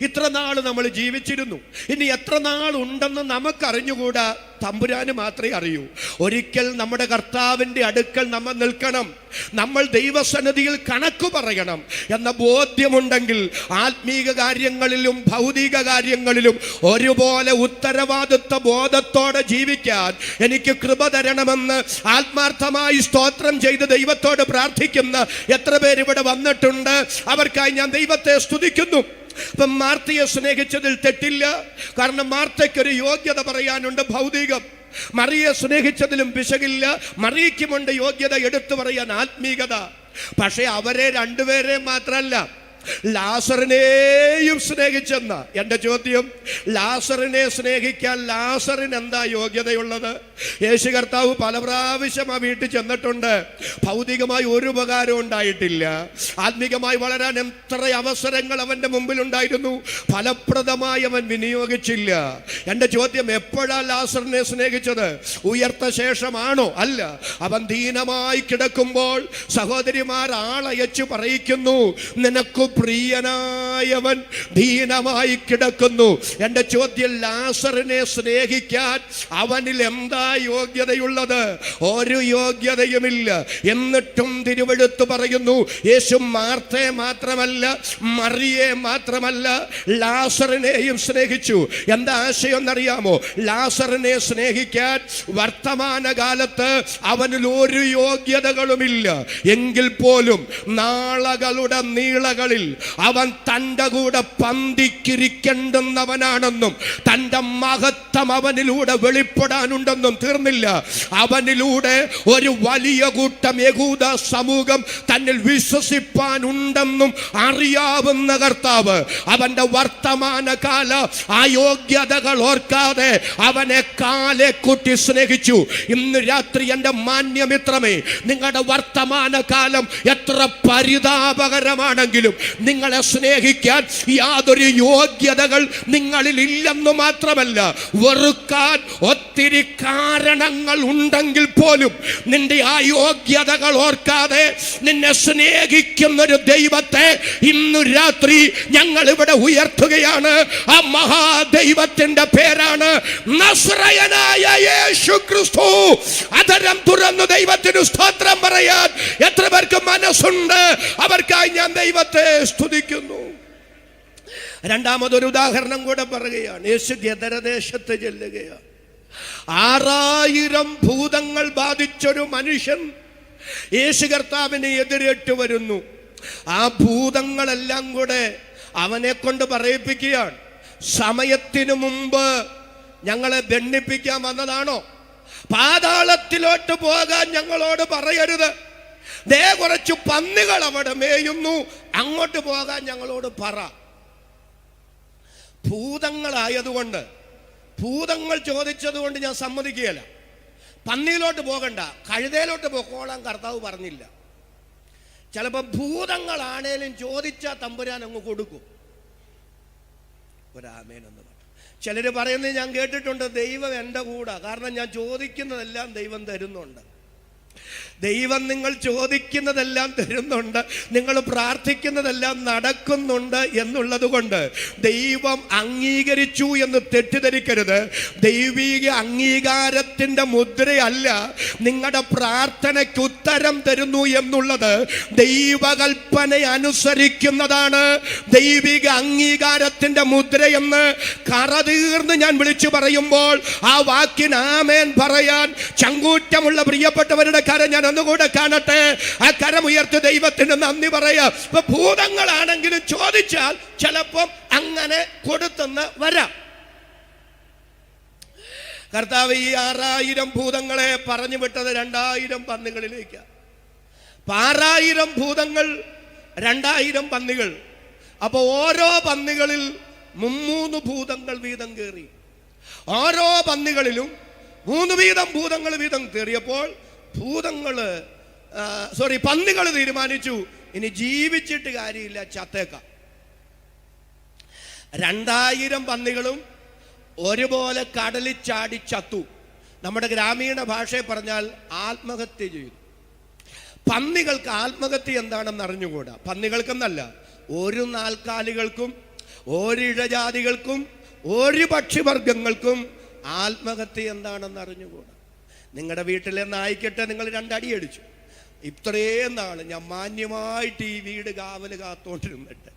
A: ഇത്ര നാൾ നമ്മൾ ജീവിച്ചിരുന്നു, ഇനി എത്ര നാൾ ഉണ്ടെന്ന് നമുക്കറിഞ്ഞുകൂടാ, തമ്പുരാന് മാത്രമേ അറിയൂ. ഒരിക്കൽ നമ്മുടെ കർത്താവിൻ്റെ അടുക്കൽ നമ്മൾ നിൽക്കണം, നമ്മൾ ദൈവസന്നിധിയിൽ കണക്ക് പറയണം എന്ന ബോധ്യമുണ്ടെങ്കിൽ ആത്മീക കാര്യങ്ങളിലും ഭൗതിക കാര്യങ്ങളിലും ഒരുപോലെ ഉത്തരവാദിത്വ ബോധത്തോടെ ജീവിക്കാൻ എനിക്ക് കൃപ തരണമെന്ന് ആത്മാർത്ഥമായി സ്തോത്രം ചെയ്ത് ദൈവത്തോട് പ്രാർത്ഥിക്കുന്ന എത്ര പേര് ഇവിടെ വന്നിട്ടുണ്ട്. അവർക്കായി ഞാൻ ദൈവത്തെ സ്തുതിക്കുന്നു. അപ്പം മാർത്തയെ സ്നേഹിച്ചതിൽ തെറ്റില്ല, കാരണം മാർത്തയ്ക്കൊരു യോഗ്യത പറയാനുണ്ട്, ഭൗതികം. മറിയെ സ്നേഹിച്ചതിലും പിശകില്ല, മറിയയ്ക്കുമുണ്ട് യോഗ്യത എടുത്തു പറയാൻ, ആത്മീകത. പക്ഷെ അവരെ രണ്ടുപേരെ മാത്രമല്ല, ലാസറിനെയും സ്നേഹിച്ചെന്ന എൻ്റെ ചോദ്യം. ലാസറിനെ സ്നേഹിക്കാൻ ലാസറിന് എന്താ യോഗ്യതയുള്ളത്? യേശു കർത്താവ് പല പ്രാവശ്യം ആ വീട്ടിൽ ചെന്നിട്ടുണ്ട്. ഭൗതികമായി ഒരു ഉപകാരം ഉണ്ടായിട്ടില്ല. ആത്മീകമായി വളരാൻ എത്ര അവസരങ്ങൾ അവൻ്റെ മുമ്പിലുണ്ടായിരുന്നു, ഫലപ്രദമായി അവൻ വിനിയോഗിച്ചില്ല. എൻ്റെ ചോദ്യം, എപ്പോഴാണ് ലാസറിനെ സ്നേഹിച്ചത്? ഉയർത്ത ശേഷമാണോ? അല്ല. അവൻ ദീനമായി കിടക്കുമ്പോൾ സഹോദരിമാർ ആളയച്ചു പറയിക്കുന്നു, നിനക്ക് പ്രിയനായവൻ ദീനമായി കിടക്കുന്നു. എൻ്റെ ചോദ്യം, ലാസറിനെ സ്നേഹിക്കാൻ അവനിൽ എന്താ യോഗ്യതയുള്ളത്? ഒരു യോഗ്യതയുമില്ല. എന്നിട്ടും തിരുവെഴുത്ത് പറയുന്നു, യേശു മാർത്തയെ മാത്രമല്ല, മറിയെ മാത്രമല്ല, ലാസറിനെയും സ്നേഹിച്ചു. എന്താ ആശയം എന്നറിയാമോ? ലാസറിനെ സ്നേഹിക്കാൻ വർത്തമാനകാലത്ത് അവനിൽ ഒരു യോഗ്യതകളുമില്ല. എങ്കിൽ പോലും നാളകളുടെ നീളകളിൽ അവൻ തൻ്റെ കൂടെ പന്തിക്കിരിക്കേണ്ടുന്നവനാണെന്നും തൻ്റെ മഹത്വം അവനിലൂടെ വെളിപ്പെടാനുണ്ടെന്നും തീർന്നില്ല. അവനിലൂടെ ഒരു വലിയ കൂട്ടം യഹൂദ സമൂഹം തന്നിൽ വിശ്വസിപ്പാനുണ്ടെന്നും അറിയാവുന്ന കർത്താവ് അവൻ്റെ വർത്തമാനകാല അയോഗ്യതകൾ ഓർക്കാതെ അവനെ കാലെ കൂട്ടി സ്നേഹിച്ചു. ഇന്ന് രാത്രി എൻ്റെ മാന്യമിത്രമേ, നിങ്ങളുടെ വർത്തമാനകാലം എത്ര പരിതാപകരമാണെങ്കിലും നിങ്ങളെ സ്നേഹിക്കാൻ യാതൊരു യോഗ്യതകൾ നിങ്ങളിൽ ഇല്ലെന്ന് മാത്രമല്ല, വെറുക്കാൻ ഒത്തിരി കാരണങ്ങൾ ഉണ്ടെങ്കിൽ പോലും നിന്റെ ആ യോഗ്യതകൾ ഓർക്കാതെ നിന്നെ സ്നേഹിക്കുന്നൊരു ദൈവത്തെ ഇന്നു രാത്രി ഞങ്ങൾ ഇവിടെ ഉയർത്തുകയാണ്. ആ മഹാദൈവത്തിന്റെ പേരാണ് നസ്രയനായ യേശു ക്രിസ്തു. അതരം തുറന്നു ദൈവത്തിന് സ്തോത്രം പറയാൻ എത്ര പേർക്ക് മനസ്സുണ്ട്? അവർക്കായി ഞാൻ ദൈവത്തെ സ്തുതിക്കുന്നു. രണ്ടാമതൊരു ഉദാഹരണം കൂടെ പറയുകയാണ്. യേശു ഗദരദേശത്ത് ചെല്ലുകയാണ്. 6000 ഭൂതങ്ങൾ ബാധിച്ചൊരു മനുഷ്യൻ യേശു കർത്താവിനെ എതിരേറ്റ് വരുന്നു. ആ ഭൂതങ്ങളെല്ലാം കൂടെ അവനെ കൊണ്ട് പറയിപ്പിക്കുകയാണ്, സമയത്തിനു മുമ്പ് ഞങ്ങളെ ദണ്ഡിപ്പിക്കാൻ വന്നതാണോ? പാതാളത്തിലോട്ട് പോകാൻ ഞങ്ങളോട് പറയരുത്. ദേ കുറച്ച് പന്നികൾ അവിടെ മേയുന്നു, അങ്ങോട്ട് പോകാൻ ഞങ്ങളോട് പറ. ഭൂതങ്ങളായതുകൊണ്ട്, ഭൂതങ്ങൾ ചോദിച്ചതുകൊണ്ട് ഞാൻ സമ്മതിക്കുകയില്ല. പന്നിയിലോട്ട് പോകണ്ട, കഴുതയിലോട്ട് പോക്കോളാൻ കർത്താവ് പറഞ്ഞില്ല. ചിലപ്പോൾ ഭൂതങ്ങളാണേലും ചോദിച്ചാൽ തമ്പുരാൻ അങ്ങ് കൊടുക്കും. ഒരാമേനെന്ന് പറഞ്ഞു. ചിലർ പറയുന്നത് ഞാൻ കേട്ടിട്ടുണ്ട്, ദൈവം എൻ്റെ കൂടെ, കാരണം ഞാൻ ചോദിക്കുന്നതെല്ലാം ദൈവം തരുന്നുണ്ട്. ദൈവം നിങ്ങൾ ചോദിക്കുന്നതെല്ലാം തരുന്നുണ്ട്, നിങ്ങൾ പ്രാർത്ഥിക്കുന്നതെല്ലാം നടക്കുന്നുണ്ട് എന്നുള്ളത് കൊണ്ട് ദൈവം അംഗീകരിച്ചു എന്ന് തെറ്റിദ്ധരിക്കരുത്. ദൈവിക അംഗീകാരത്തിൻ്റെ മുദ്രയല്ല നിങ്ങളുടെ പ്രാർത്ഥനയ്ക്ക് ഉത്തരം തരുന്നു എന്നുള്ളത്. ദൈവകൽപ്പന അനുസരിക്കുന്നതാണ് ദൈവിക അംഗീകാരത്തിൻ്റെ മുദ്രയെന്ന് കറതീർന്ന് ഞാൻ വിളിച്ചു പറയുമ്പോൾ ആ വാക്കിന് ആമേൻ പറയാൻ ചങ്കൂറ്റമുള്ള പ്രിയപ്പെട്ടവരുടെ കരം ഞാൻ ഒന്നുകൂടെ കാണട്ടെ. ആ കരമുയർത്തി ദൈവത്തിന് നന്ദി പറയാം. ഇപ്പൊ ഭൂതങ്ങളാണെങ്കിലും ചോദിച്ചാൽ ചിലപ്പം അങ്ങനെ കൊടുത്തെന്ന് വരാം. കർത്താവ് ഈ 6000 ഭൂതങ്ങളെ പറഞ്ഞു വിട്ടത് 2000 പന്നികളിലേക്ക്. 6000 ഭൂതങ്ങൾ, 2000 പന്നികൾ. അപ്പൊ ഓരോ പന്നികളിൽ 3 ഭൂതങ്ങൾ വീതം കയറി. ഓരോ പന്നികളിലും 3 വീതം ഭൂതങ്ങൾ വീതം കയറിയപ്പോൾ പന്നികൾ തീരുമാനിച്ചു ഇനി ജീവിച്ചിട്ട് കാര്യമില്ല, ചത്തേക്കാം. 2000 പന്നികളും ഒരുപോലെ കടലിൽ ചാടി ചത്തു. നമ്മുടെ ഗ്രാമീണ ഭാഷയിൽ പറഞ്ഞാൽ ആത്മഹത്യ ചെയ്തു. പന്നികൾക്ക് ആത്മഹത്യ എന്താണെന്ന് അറിഞ്ഞുകൂടാ. പന്നികൾക്കെന്നല്ല, ഒരു നാൽക്കാലികൾക്കും ഒരു ഇഴജാതികൾക്കും ഒരു പക്ഷിവർഗങ്ങൾക്കും ആത്മഹത്യ എന്താണെന്ന് അറിഞ്ഞുകൂടാ. നിങ്ങളുടെ വീട്ടിലെ നായിക്കട്ടെ നിങ്ങൾ 2 അടി അടിച്ചു. ഇത്രയും നാൾ ഞാൻ മാന്യമായിട്ട് ഈ വീട് കാവല് കാത്തോണ്ടിരുന്നിട്ട്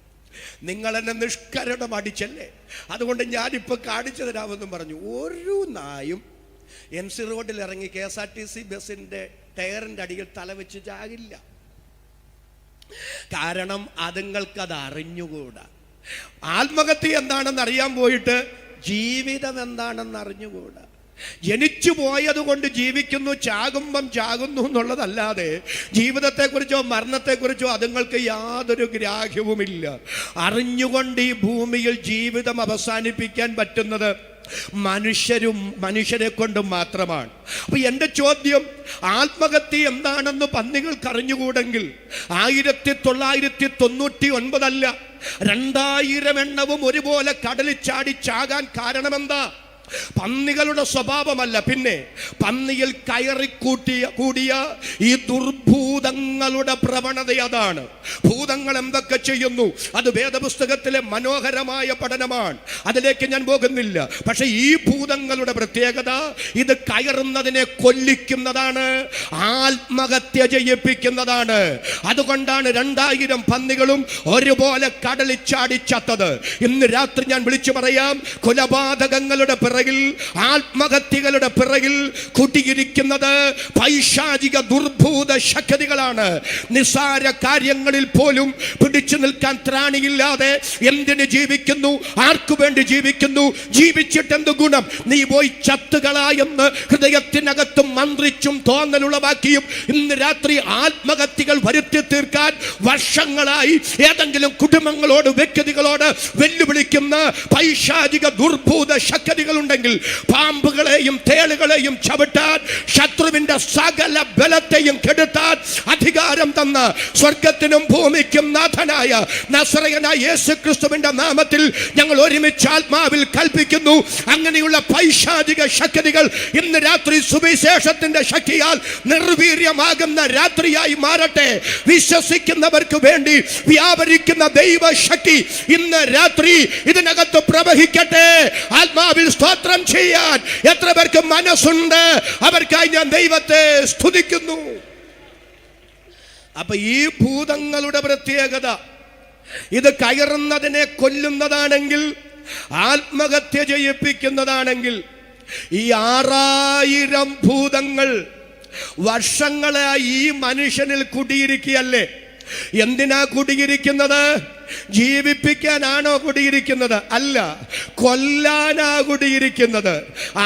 A: നിങ്ങൾ എന്നെ നിഷ്കരണം അടിച്ചല്ലേ, അതുകൊണ്ട് ഞാനിപ്പോ കാണിച്ചു തരാമെന്നും പറഞ്ഞു. ഒരു നായും MC റോഡിൽ ഇറങ്ങി KSRTC ബസിന്റെ ടയറിന്റെ അടിയിൽ തലവെച്ച് ചാകില്ല. കാരണം അതുങ്ങൾക്കത് അറിഞ്ഞുകൂടാ. ആത്മഹത്യ എന്താണെന്ന് അറിയാൻ പോയിട്ട് ജീവിതം എന്താണെന്ന് അറിഞ്ഞുകൂടാ. ജനിച്ചു പോയത് കൊണ്ട് ജീവിക്കുന്നു, ചാകുമ്പം ചാകുന്നു എന്നുള്ളതല്ലാതെ ജീവിതത്തെക്കുറിച്ചോ മരണത്തെക്കുറിച്ചോ അതുങ്ങൾക്ക് യാതൊരു ഗ്രാഹ്യവുമില്ല. അറിഞ്ഞുകൊണ്ട് ഈ ഭൂമിയിൽ ജീവിതം അവസാനിപ്പിക്കാൻ പറ്റുന്നത് മനുഷ്യരെ കൊണ്ട് മാത്രമാണ്. അപ്പൊ എൻ്റെ ചോദ്യം, ആത്മഹത്യ എന്താണെന്ന് പന്നികൾക്ക് അറിഞ്ഞുകൂടെങ്കിൽ 1999 അല്ല 2000 എണ്ണവും ഒരുപോലെ കടലിൽ ചാടി ചാകാൻ കാരണമെന്താ? പന്നികളുടെ സ്വഭാവമല്ല, പിന്നെ പന്നിയിൽ കയറി കൂടിയ ഈ ദുർഭൂതങ്ങളുടെ പ്രവണത അതാണ്. ഭൂതങ്ങൾ എന്തൊക്കെ ചെയ്യുന്നു അത് വേദപുസ്തകത്തിലെ മനോഹരമായ പഠനമാണ്, അതിലേക്ക് ഞാൻ പോകുന്നില്ല. പക്ഷെ ഈ ഭൂതങ്ങളുടെ പ്രത്യേകത ഇത് കയറുന്നതിനെ കൊല്ലിക്കുന്നതാണ്, ആത്മഹത്യ ചെയ്യിപ്പിക്കുന്നതാണ്. അതുകൊണ്ടാണ് 2000 പന്നികളും ഒരുപോലെ കടലിൽ ചാടി ചത്തത്. ഇന്ന് രാത്രി ഞാൻ വിളിച്ചു പറയാം, കൊലപാതകങ്ങളുടെ പിറകിൽ, ആത്മഹത്യകളുടെ പിറകിൽ കുടിയിരിക്കുന്നത് പൈശാചിക ദുർഭൂത ശക്തികളാണ്. നിസ്സാര കാര്യങ്ങളിൽ പോലും പിടിച്ചു നിൽക്കാൻ ത്രാണിയില്ലാതെ എന്തിന് ജീവിക്കുന്നു, ആർക്കു വേണ്ടി ജീവിക്കുന്നു, ജീവിച്ചിട്ടെന്ത് ഗുണം, നീ പോയി ചത്തുകളായെന്ന് ഹൃദയത്തിനകത്ത് മന്ത്രിച്ചും തോന്നലുളവാക്കിയും ഇന്ന് രാത്രി ആത്മഹത്യകൾ വരുത്തി തീർക്കാൻ വർഷങ്ങളായി ഏതെങ്കിലും കുടുംബങ്ങളോട്, വ്യക്തികളോട് വെല്ലുവിളിക്കുന്ന പൈശാചിക ദുർഭൂത ശക്തികളുണ്ടെങ്കിൽ പാമ്പുകളെയും തേളുകളെയും ചവിട്ടാൻ, ശത്രുവിന്റെ സകല ബലത്തെയും കെടുത്താൻ അധികാരം തന്ന സ്വർഗത്തിനും ഭൂമിക്കും നാഥനായ നസറയനായ യേശുക്രിസ്തുവിന്റെ നാമത്തിൽ ഞങ്ങൾ ഒരുമിച്ച് ആത്മാവിൽ കൽപ്പിക്കുന്നു. അങ്ങനെയുള്ള പൈശാചിക ശക്തികൾ ഇന്ന് രാത്രി സുവിശേഷത്തിന്റെ ശക്തിയാൽ നിർവീര്യമാകുന്ന രാത്രിയായി മാറട്ടെ. വിശ്വസിക്കുന്നവർക്ക് വേണ്ടി വ്യാപരിക്കുന്ന ദൈവശക്തി ഇന്ന് രാത്രി ഇതിനകത്ത് പ്രവഹിക്കട്ടെ. ആത്മാവിൽ സ്തോത്രം ചെയ്യാൻ എത്ര പേർക്ക് മനസ്സുണ്ട്? അവർക്കായി ഞാൻ ദൈവത്തെ സ്തുതിക്കുന്നു. അപ്പൊ ഈ ഭൂതങ്ങളുടെ പ്രത്യേകത, ഇത് കയറുന്നതിനെ കൊല്ലുന്നതാണെങ്കിൽ, ആത്മഹത്യ ചെയ്യിപ്പിക്കുന്നതാണെങ്കിൽ, ഈ 6000 ഭൂതങ്ങൾ വർഷങ്ങളായി ഈ മനുഷ്യനിൽ കുടിയിരിക്കുകയല്ലേ. എന്തിനാ കുടിയിരിക്കുന്നത്? ജീവിപ്പിക്കാനാണോ കുടിയിരിക്കുന്നത്? അല്ല, കൊല്ലാനാ കുടിയിരിക്കുന്നത്,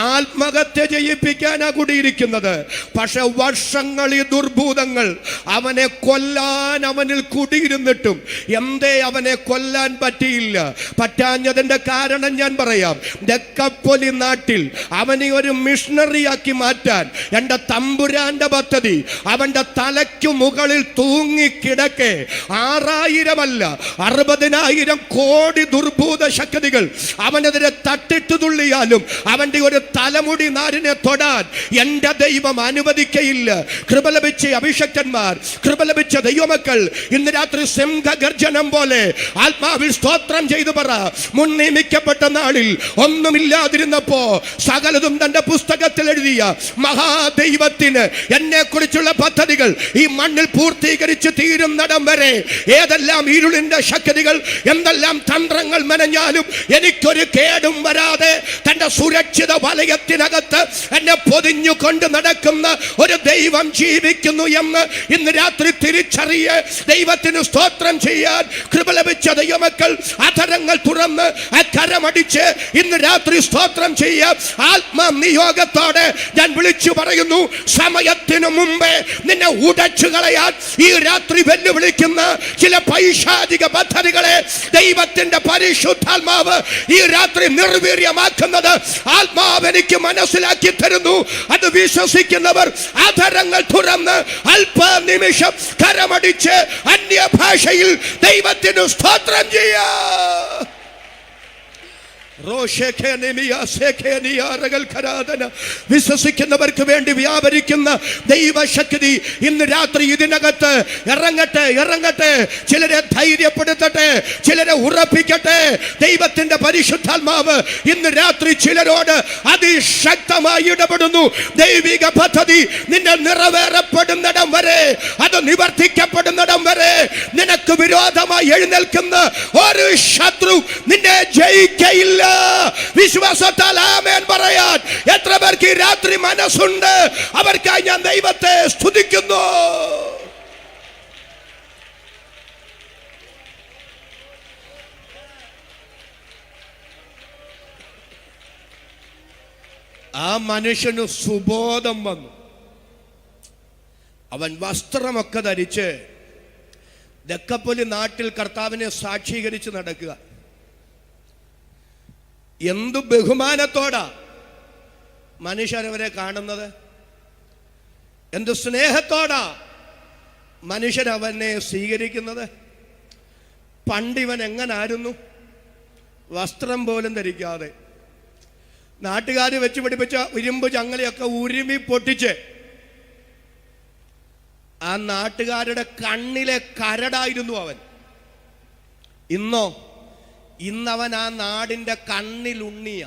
A: ആത്മഹത്യ ചെയ്യിപ്പിക്കാനാ കുടിയിരിക്കുന്നത്. പക്ഷെ വർഷങ്ങൾ ഈ ദുർഭൂതങ്ങൾ അവനെ കൊല്ലാൻ അവനിൽ കുടിയിരുന്നിട്ടും എന്തേ അവനെ കൊല്ലാൻ പറ്റിയില്ല? പറ്റാഞ്ഞതിന്റെ കാരണം ഞാൻ പറയാം. ഡെക്കപ്പൊലി നാട്ടിൽ അവനെ ഒരു മിഷണറിയാക്കി മാറ്റാൻ എൻ്റെ തമ്പുരാന്റെ പദ്ധതി അവന്റെ തലയ്ക്കു മുകളിൽ തൂങ്ങിക്കിടക്കെ 6000 അല്ല 60,000 കോടി ദുർഭൂത ശക്തികൾ അവൻ അവനെതിരെ തട്ടിട്ടു തുള്ളിയാലും അവന്റെ ഒരു തലമുടി നാരിനെ തൊടാൻ എന്റെ ദൈവം അനുവദിക്കയില്ല. കൃപ ലഭിച്ച അഭിഷക്തന്മാർ, കൃപ ലഭിച്ച ദൈവമക്കൾ ഇന്ന് രാത്രി സിംഹഗർജനം പോലെ ആത്മാവിൽ സ്തോത്രം ചെയ്തു പറ. മുൻ നിയമിക്കപ്പെട്ട നാളിൽ ഒന്നുമില്ലാതിരുന്നപ്പോ സകലതും തന്റെ പുസ്തകത്തിൽ എഴുതിയ മഹാദൈവത്തിന് എന്നെ കുറിച്ചുള്ള പദ്ധതികൾ ഈ മണ്ണിൽ പൂർത്തീകരിച്ച് തീരുന്നിടം വരെ ഏതെല്ലാം ഇരുളിന്റെ ശക്തികൾ എന്തെല്ലാം തന്ത്രങ്ങൾ മെനഞ്ഞാലും എനിക്കൊരു കേടും വരാതെ തന്റെ സുരക്ഷിത വലയത്തിനകത്ത് എന്നെ പൊതിഞ്ഞു കൊണ്ട് നടക്കുന്ന ഒരു ദൈവം ജീവിക്കുന്നു എന്ന് ഇന്ന് രാത്രി തിരിച്ചറിയ ദൈവത്തിന് സ്തോത്രം ചെയ്യാൻ കൃപ ലഭിച്ച ദൈവമക്കൾ അധരങ്ങൾ തുറന്ന് കരമടിച്ച് ഇന്ന് രാത്രി സ്തോത്രം ചെയ്യാം. ആത്മനിയോഗത്തോടെ ഞാൻ വിളിച്ചു പറയുന്നു, സമയത്തിനു മുമ്പേ നിന്നെ ഉടച്ചു കളയാൻ ഈ രാത്രി വെല്ലുവിളിക്കുന്ന ചില പൈശാചിക പദ്ധതികളെ ദൈവത്തിന്റെ പരിശുദ്ധാത്മാവ് ഈ രാത്രി നിർവീര്യമാക്കുന്നത് ആത്മാവ് എനിക്ക് മനസ്സിലാക്കി തരുന്നു. അത് വിശ്വസിക്കുന്നവർ അധരങ്ങൾ തുറന്ന് അല്പനിമിഷം കരമടിച്ച് അന്യഭാഷയിൽ ദൈവത്തിന് സ്തോത്രം ചെയ്യാം. വിശ്വസിക്കുന്നവർക്ക് വേണ്ടി വ്യാപരിക്കുന്ന ദൈവശക്തി ഇന്ന് രാത്രി ഇതിനകത്ത് ഇറങ്ങട്ടെ, ഇറങ്ങട്ടെ. ചിലരെ ധൈര്യപ്പെടുത്തട്ടെ, ചിലരെ ഉറപ്പിക്കട്ടെ. ദൈവത്തിന്റെ പരിശുദ്ധാത്മാവ് ഇന്ന് രാത്രി ചിലരോട് അതിശക്തമായി ഇടപെടുന്നു. ദൈവിക പദ്ധതി നിന്നെ നിറവേറപ്പെടുന്നിടം വരെ, അത് നിവർത്തിക്കപ്പെടുന്നിടം വരെ നിനക്ക് വിരോധമായി എഴുന്നേൽക്കുന്ന ഒരു ശത്രു നിന്നെ ജയിക്കയില്ല. വിശ്വാസത്താൽ ആമേൻ പറയാൻ എത്ര പേർക്ക് ഈ രാത്രി മനസ്സുണ്ട്? അവർക്കായി ഞാൻ ദൈവത്തെ സ്തുതിക്കുന്നു. ആ മനുഷ്യന് സുബോധം വന്നു. അവൻ വസ്ത്രമൊക്കെ ധരിച്ച് ദക്കപ്പൊലി നാട്ടിൽ കർത്താവിനെ സാക്ഷീകരിച്ച് നടക്കുക. എന്തു ബഹുമാനത്തോടാ മനുഷ്യരവരെ കാണുന്നത്, എന്തു സ്നേഹത്തോടാ മനുഷ്യരവനെ സ്വീകരിക്കുന്നത്. പണ്ടിവൻ എങ്ങനായിരുന്നു? വസ്ത്രം പോലും ധരിക്കാതെ നാട്ടുകാർ വെച്ച് പിടിപ്പിച്ച ഇരുമ്പ് ചങ്ങലയൊക്കെ ഉരുമി പൊട്ടിച്ച് ആ നാട്ടുകാരുടെ കണ്ണിലെ കരടായിരുന്നു അവൻ. ഇന്നവൻ ആ നാടിന്റെ കണ്ണിലുണ്ണിയ.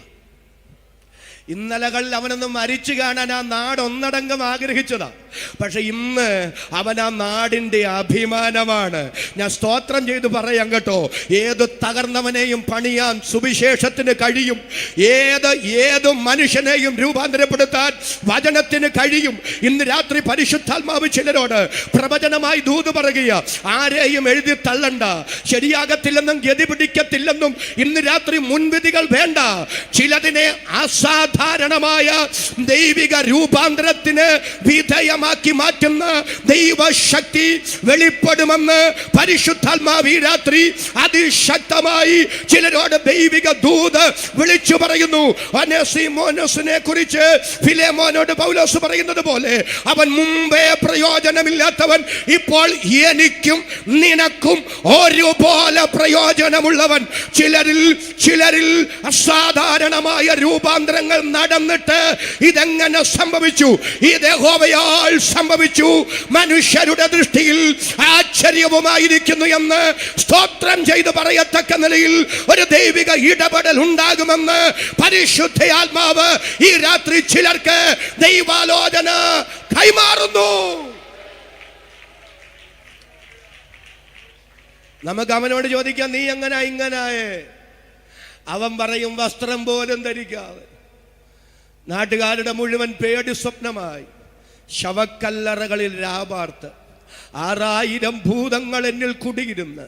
A: ഇന്നലകളിൽ അവനൊന്ന് മരിച്ചു കാണാൻ ആ നാട് ഒന്നടങ്കം ആഗ്രഹിച്ചതാ. പക്ഷെ ഇന്ന് അവൻ ആ നാടിന്റെ അഭിമാനമാണ്. ഞാൻ സ്തോത്രം ചെയ്ത് പറയാം കേട്ടോ. ഏത് തകർന്നവനെയും പണിയാൻ സുവിശേഷത്തിന് കഴിയും. ഏത് മനുഷ്യനെയും രൂപാന്തരപ്പെടുത്താൻ വചനത്തിന് കഴിയും. ഇന്ന് രാത്രി പരിശുദ്ധാത്മാവ് ചിലരോട് പ്രവചനമായി ദൂത് പറയുക. ആരെയും എഴുതി തള്ളണ്ട, ശരിയാകത്തില്ലെന്നും ഗതി പിടിക്കത്തില്ലെന്നും ഇന്ന് രാത്രി മുൻവിധികൾ വേണ്ട. ചിലതിനെ അസാധാരണമായ ദൈവിക രൂപാന്തരത്തിന് വിധേയമാക്കി മാറ്റുന്ന ദൈവശക്തി വെളിപ്പെടുമെന്ന് പരിശുദ്ധാത്മാവ് ഈ രാത്രി അതിശക്തമായി ചിലരോട് ദൈവിക ദൂത് വിളിച്ചു പറയുന്നു. ഒനേസിമോസിനെ കുറിച്ച് ഫിലേമോനോട് പൗലോസ് പറയുന്നത് പോലെ അവൻ മുമ്പേ പ്രയോജനമില്ലാത്തവൻ, ഇപ്പോൾ എനിക്കും നിനക്കും ഒരുപോലെ പ്രയോജനമുള്ളവൻ. ചിലരിൽ അസാധാരണമായ രൂപാന്തരങ്ങൾ നടന്നിട്ട് ഇതെങ്ങനെ സംഭവിച്ചു? ഇത് യഹോവയാൽ സംഭവിച്ചു, മനുഷ്യരുടെ ദൃഷ്ടിയിൽ ആശ്ചര്യവുമായിരിക്കുന്നു എന്ന് സ്തോത്രം ചെയ്ത് പറയത്തക്ക നിലയിൽ ഒരു ദൈവിക ഇടപെടൽ ഉണ്ടാകുമെന്ന് പരിശുദ്ധ ആത്മാവ് ഈ രാത്രി ചിലർക്ക് ദൈവാലോചന കൈമാറുന്നു. നമുക്ക് അവനോട് ചോദിക്കാം, നീ എങ്ങനെ ഇങ്ങനായേ? അവൻ പറയും, വസ്ത്രം പോലും ധരിക്കാതെ. നാട്ടുകാരുടെ മുഴുവൻ പേടി സ്വപ്നമായി. ശവക്കല്ലറകളിൽ രാപാർത്ത് 6000 ഭൂതങ്ങൾ എന്നിൽ കുടിയിരുന്ന്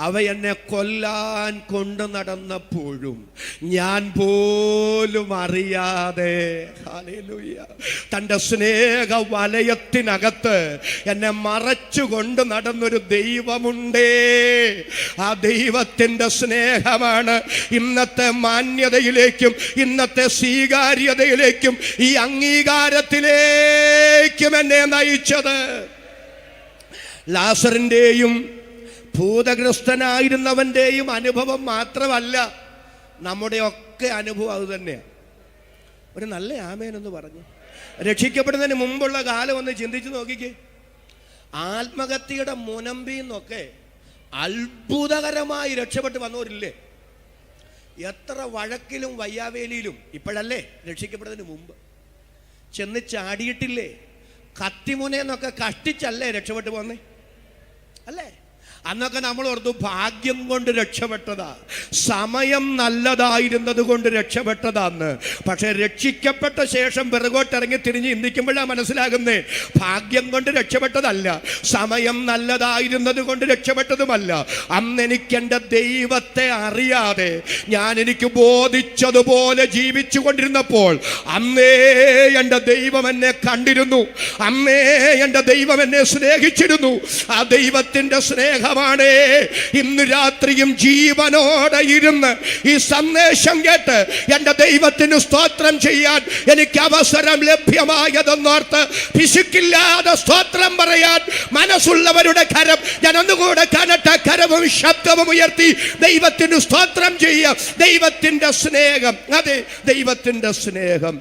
A: അവ എന്നെ കൊല്ലാൻ കൊണ്ടു നടന്നപ്പോഴും ഞാൻ പോലും അറിയാതെ ഹല്ലേലൂയ തൻ്റെ സ്നേഹ വലയത്തിനകത്ത് എന്നെ മറച്ചു കൊണ്ട് നടന്നൊരു ദൈവമുണ്ടേ. ആ ദൈവത്തിൻ്റെ സ്നേഹമാണ് ഇന്നത്തെ മാന്യതയിലേക്കും ഇന്നത്തെ സ്വീകാര്യതയിലേക്കും ഈ അംഗീകാരത്തിലേക്കും എന്നെ നയിച്ചത്. ലാസറിൻ്റെയും ഭൂതഗ്രസ്തനായിരുന്നവൻ്റെയും അനുഭവം മാത്രമല്ല, നമ്മുടെ ഒക്കെ അനുഭവം അത് തന്നെയാണ്. ഒരു നല്ല ആമേനെന്ന് പറഞ്ഞു. രക്ഷിക്കപ്പെടുന്നതിന് മുമ്പുള്ള കാലം ഒന്ന് ചിന്തിച്ച് നോക്കിക്കേ. ആത്മഹത്യയുടെ മുനമ്പിന്നൊക്കെ അത്ഭുതകരമായി രക്ഷപ്പെട്ട് വന്നവരില്ലേ? എത്ര വഴക്കിലും വയ്യാവേലിയിലും ഇപ്പോഴല്ലേ, രക്ഷിക്കപ്പെടുന്നതിന് മുമ്പ് ചെന്ന് ചാടിയിട്ടില്ലേ? കത്തിമുനയെന്നൊക്കെ കഷ്ടിച്ചല്ലേ രക്ഷപ്പെട്ടു പോന്നേ? അല്ലേ? അന്നൊക്കെ നമ്മൾ ഓർത്തു ഭാഗ്യം കൊണ്ട് രക്ഷപ്പെട്ടതാ, സമയം നല്ലതായിരുന്നത് കൊണ്ട് രക്ഷപ്പെട്ടതാന്ന്. പക്ഷെ രക്ഷിക്കപ്പെട്ട ശേഷം പിറകോട്ടിറങ്ങി തിരിഞ്ഞ് ചിന്തിക്കുമ്പോഴാണ് മനസ്സിലാകുന്നേ, ഭാഗ്യം കൊണ്ട് രക്ഷപ്പെട്ടതല്ല, സമയം നല്ലതായിരുന്നത് കൊണ്ട് രക്ഷപ്പെട്ടതുമല്ല. അന്ന് എനിക്ക് എൻ്റെ ദൈവത്തെ അറിയാതെ ഞാൻ എനിക്ക് ബോധിച്ചതുപോലെ ജീവിച്ചു കൊണ്ടിരുന്നപ്പോൾ അന്നേ എൻ്റെ ദൈവം എന്നെ കണ്ടിരുന്നു, അന്നേ എൻ്റെ ദൈവം എന്നെ സ്നേഹിച്ചിരുന്നു. ആ ദൈവത്തിൻ്റെ സ്നേഹം ഇന്ന് രാത്രിയും ജീവനോടെ ഇരുന്ന് ഈ സന്ദേശം കേട്ട് എൻ്റെ ദൈവത്തിന് സ്തോത്രം ചെയ്യാൻ എനിക്ക് അവസരം ലഭ്യമായതെന്നോർത്ത് പിശുക്കില്ലാതെ സ്തോത്രം പറയാൻ മനസ്സുള്ളവരുടെ കരം ഞാൻ ഒന്നുകൂടെ കാണട്ടെ. കരവും ശബ്ദവും ഉയർത്തി ദൈവത്തിന് സ്തോത്രം ചെയ്യുക. ദൈവത്തിൻ്റെ സ്നേഹം, അതെ, ദൈവത്തിൻ്റെ സ്നേഹം.